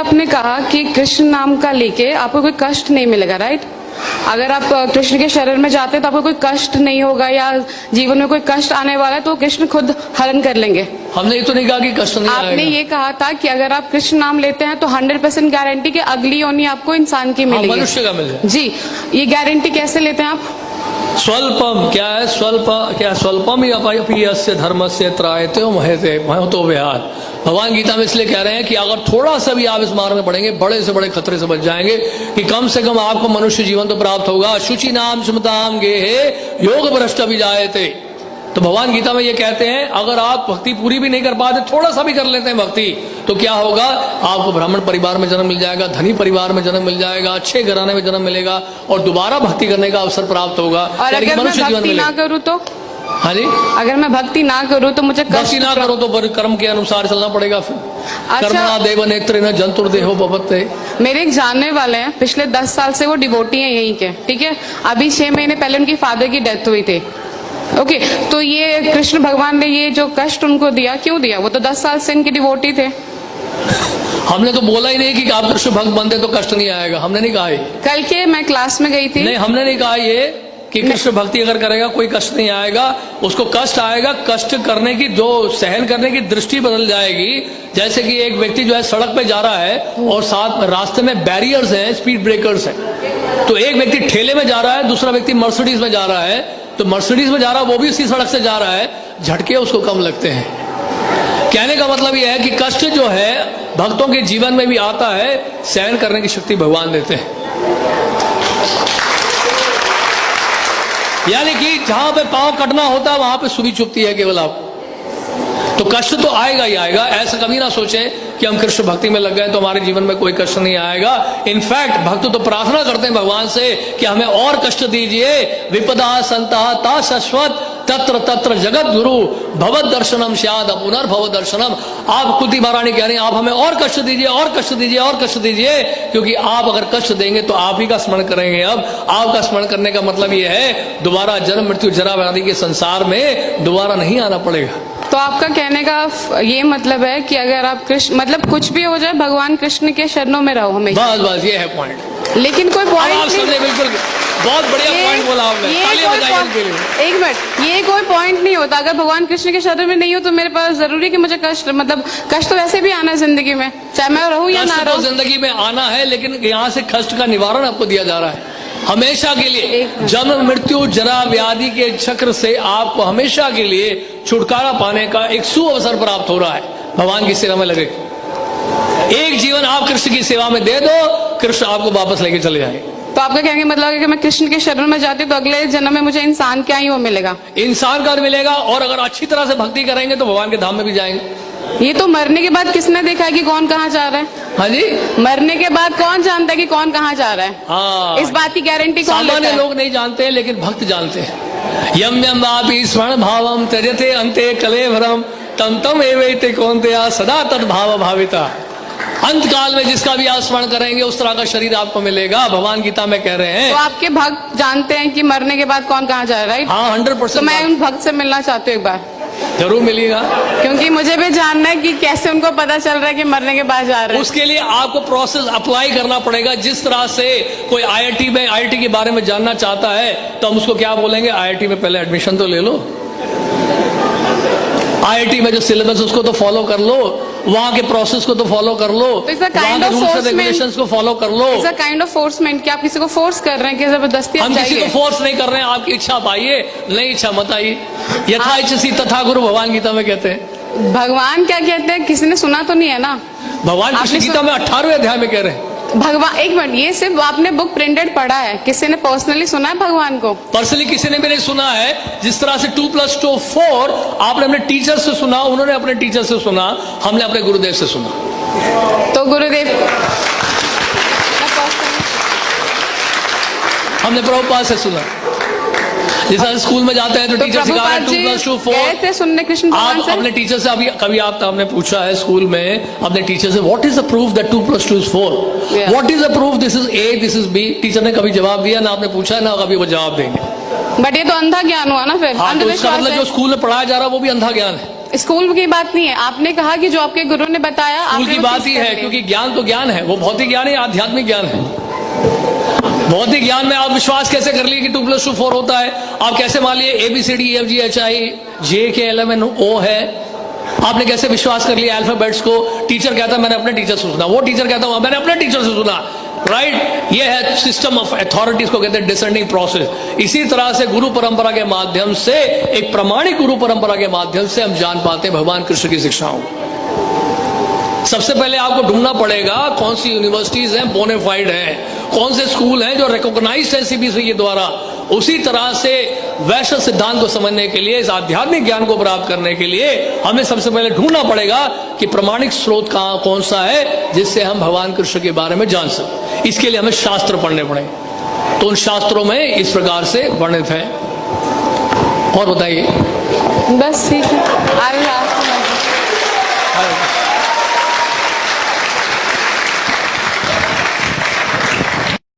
आपने कहा कि कृष्ण नाम का लेके आपको कोई कष्ट नहीं मिलेगा, राइट? अगर आप कृष्ण के शरण में जाते हैं तो आपको कोई कष्ट नहीं होगा, या जीवन में कोई कष्ट आने वाला है तो कृष्ण खुद हरण कर लेंगे। हमने ये तो नहीं कहा कि कष्ट नहीं आएगा। आपने ये कहा था कि अगर आप कृष्ण नाम लेते हैं तो 100% गारंटी कि अगली योनि आपको इंसान की मिलेगी, मनुष्य का मिलेगा। जी, ये गारंटी कैसे लेते हैं आप? स्वल्पम क्या है? स्वल्पम ही अपी यस्य धर्मस्य त्रायते महतो विहार। भगवान गीता में इसलिए कह रहे हैं कि अगर थोड़ा सा भी आप इस मार्ग में पड़ेंगे, बड़े से बड़े खतरे से बच जाएंगे, कि कम से कम आपको मनुष्य जीवन तो प्राप्त होगा। शुचि नाम सुमताम गेहे योग भ्रष्ट भी जायते। तो भगवान गीता में ये कहते हैं अगर आप भक्ति पूरी भी नहीं कर पाते, थोड़ा सा भी कर लेते हैं भक्ति, तो क्या होगा? आपको ब्राह्मण परिवार में जन्म मिल जाएगा, धनी परिवार में जन्म मिल जाएगा, अच्छे घराने में जन्म मिलेगा और दोबारा भक्ति करने का अवसर प्राप्त होगा। और अगर मैं भक्ति ना करूँ तो? हाँ जी, अगर मैं भक्ति ना करूँ तो मुझे भक्ति ना करो तो कर्म के अनुसार चलना पड़ेगा। फिर कर्मणा देव नेत्र जंतुर देहो भवते। मेरे एक जानने वाले हैं, पिछले 10 साल से वो डिवोटी हैं यहीं के, ठीक है? अभी 6 महीने पहले उनकी फादर की डेथ हुई थी। ओके, तो ये कृष्ण भगवान ने ये जो कष्ट उनको दिया, क्यों दिया? वो तो 10 साल से इनकी डिवोटी थे। हमने तो बोला ही नहीं कि आप कृष्ण भक्त बनते तो कष्ट नहीं आएगा, हमने नहीं कहा ये। कल के मैं क्लास में गई थी, नहीं, हमने नहीं कहा ये कि कृष्ण भक्ति अगर करेगा कोई कष्ट नहीं आएगा। उसको कष्ट आएगा, कष्ट करने की जो सहन करने की दृष्टि बदल जाएगी। जैसे कि एक व्यक्ति जो है सड़क पे जा रहा है और साथ रास्ते में बैरियर्स हैं, स्पीड ब्रेकर्स हैं, तो एक व्यक्ति ठेले में जा रहा है, दूसरा व्यक्ति मर्सिडीज में जा रहा है। तो मर्सिडीज में जा रहा है, वो भी उसी सड़क से जा रहा है, झटके उसको कम लगते हैं। कहने का मतलब यह है कि कष्ट जो है भक्तों के जीवन में भी आता है, सहन करने की शक्ति भगवान देते हैं। यानी कि जहां पे पांव कटना होता है वहां पे सुई चुभती है केवल आप। तो कष्ट तो आएगा ही आएगा। ऐसा कभी ना सोचें कि हम कृष्ण भक्ति में लग गए तो हमारे जीवन में कोई कष्ट नहीं आएगा। इनफैक्ट भक्त तो प्रार्थना करते हैं भगवान से कि हमें और कष्ट दीजिए। विपदा संता ता शाश्वत तत्र तत्र जगत गुरु भगवत दर्शनम शाद पुनर्भव दर्शनम। आप कुंती महारानी कह रही हैं आप हमें और कष्ट दीजिए, और कष्ट दीजिए, और कष्ट दीजिए, क्योंकि आप अगर कष्ट देंगे तो आप ही का स्मरण करेंगे। अब आपका स्मरण करने का मतलब यह है दोबारा जन्म मृत्यु जरा व्याधि के संसार में दोबारा नहीं आना पड़ेगा। तो आपका कहने का ये मतलब है कि अगर आप कृष्ण मतलब कुछ भी हो जाए भगवान कृष्ण के शरणों में रहो हमेशा। बस बस ये है पॉइंट। लेकिन कोई पॉइंट नहीं, बिल्कुल बहुत बढ़िया पॉइंट बोला आपने, तालियां बजाइए इनके लिए। एक मिनट, ये कोई पॉइंट नहीं होता। अगर भगवान कृष्ण के शरण में नहीं हो तो मेरे पास जरूरी कि मुझे कष्ट मतलब कष्ट तो वैसे भी आना है जिंदगी में, चाहे मैं रहूं या ना रहूं। जिंदगी में आना है, लेकिन यहाँ से कष्ट का निवारण आपको दिया जा रहा है हमेशा के लिए। जन्म मृत्यु जरा व्याधि के चक्र से आपको हमेशा के लिए छुटकारा पाने का एक सुअवसर प्राप्त हो रहा है। भगवान की सेवा में लगे, एक जीवन आप कृष्ण की सेवा में दे दो, कृष्ण आपको वापस लेके चले जाएंगे। तो आपका कहने का मतलब है कि मैं कृष्ण के शरण में जाती तो अगले जन्म में मुझे इंसान क्या ही वो मिलेगा, इंसान का मिलेगा। और अगर अच्छी तरह से भक्ति करेंगे तो भगवान के धाम में भी जाएंगे। ये तो मरने के बाद किसने देखा है कि कौन कहाँ जा रहा है? हाँ जी, मरने के बाद कौन जानता है कि कौन कहाँ जा रहा है? हाँ, इस बात की गारंटी कौन लेता है? सामान्य लोग नहीं जानते हैं, लेकिन भक्त जानते हैं। यम यम वापि स्मरण भावम त्यजते अंते कलेवरम तम तम एवैते कौन्तेय सदा तद भाव भाविता। अंत काल में जिसका भी आप स्मरण करेंगे उस तरह का शरीर आपको मिलेगा। भगवान गीता में कह रहे हैं। तो आपके भक्त जानते हैं कि मरने के बाद कौन कहाँ जा रहा है, राइट? हाँ, 100%। तो मैं उन भक्त से मिलना चाहती हूँ एक बार। जरूर मिलेगा, क्योंकि मुझे भी जानना है कि कैसे उनको पता चल रहा है कि मरने के बाद जा रहे हैं। उसके लिए आपको प्रोसेस अप्लाई करना पड़ेगा। जिस तरह से कोई आईआईटी के बारे में जानना चाहता है तो हम उसको क्या बोलेंगे, आईआईटी में पहले एडमिशन तो ले लो, आईआईटी में जो सिलेबस उसको तो फॉलो कर लो, वहाँ के प्रोसेस को तो फॉलो कर लो, वहाँ के रूल्स एंड रेगुलेशंस को फॉलो कर लो। इट्स अ काइंड ऑफ फोर्समेंट कि आप किसी को फोर्स कर रहे हैं कि जबरदस्ती हम किसी को फोर्स नहीं कर रहे हैं। आपकी इच्छा आप आइए, नहीं इच्छा मत आइए। यथा इच्छसी तथा गुरु, भगवान गीता में कहते हैं। भगवान क्या कहते हैं? किसी ने सुना तो नहीं है ना? भगवान कृष्ण गीता में 18वें अध्याय में कह रहे हैं। भगवान, एक मिनट, ये सिर्फ आपने बुक प्रिंटेड पढ़ा है, किसी ने पर्सनली सुना है भगवान को? पर्सनली किसी ने भी नहीं सुना है। जिस तरह से 2 + 2 4 आपने अपने टीचर से सुना, उन्होंने अपने टीचर से सुना, हमने अपने गुरुदेव से सुना। तो गुरुदेव हमने प्रभुपाद से सुना। जैसा स्कूल में जाते हैं तो टीचर सिखा रहे हैं 2 + 2 4। सुनने कृष्ण आप अपने टीचर से अभी कभी आपने पूछा है स्कूल में अपने टीचर से what is the proof that 2 + 2 is 4? What is the proof this is A, this is B? Teacher ने कभी जवाब दिया ना, आपने पूछा ना कभी वो जवाब देंगे। बट ये तो अंधा ज्ञान हुआ ना फिर। हाँ, तो इसका मतलब जो स्कूल में पढ़ाया जा रहा है वो भी अंधा ज्ञान है। स्कूल की बात नहीं है, आपने कहा कि जो आपके गुरु ने बताया स्कूल आपने की वो बात चीज ही कर है, ली। क्योंकि ज्ञान तो ज्ञान है, वो भौतिक ज्ञान है, आध्यात्मिक ज्ञान है। भौतिक ज्ञान में आप विश्वास कैसे कर लिए कि 2 + 2 4 होता है? आप कैसे मान लिए ABCDEFGHIJ है? आपने कैसे विश्वास कर लिया अल्फाबेट्स को? टीचर कहता मैंने अपने टीचर से सुना, वो टीचर कहता हूं मैंने अपने टीचर से सुना, राइट? ये है सिस्टम ऑफ अथॉरिटीज को कहते हैं डिसेंडिंग प्रोसेस। इसी तरह से गुरु परंपरा के माध्यम से, एक प्रमाणिक गुरु परंपरा के माध्यम से हम जान पाते हैं भगवान कृष्ण की शिक्षाओं को। सबसे पहले आपको ढूंढना पड़ेगा कौन सी यूनिवर्सिटीज हैं बोनेफाइड हैं, कौन से स्कूल हैं जो रिकॉग्नाइज्ड है CBSE के द्वारा। उसी तरह से वैश्विक सिद्धांत को समझने के लिए, इस आध्यात्मिक ज्ञान को प्राप्त करने के लिए हमें सबसे पहले ढूंढना पड़ेगा कि प्रमाणिक स्रोत कहां कौन सा है जिससे हम भगवान कृष्ण के बारे में जान सकें। इसके लिए हमें शास्त्र पढ़ने पड़े, तो उन शास्त्रों में इस प्रकार से वर्णित है। और बताइए। बस ठीक है। I will ask you one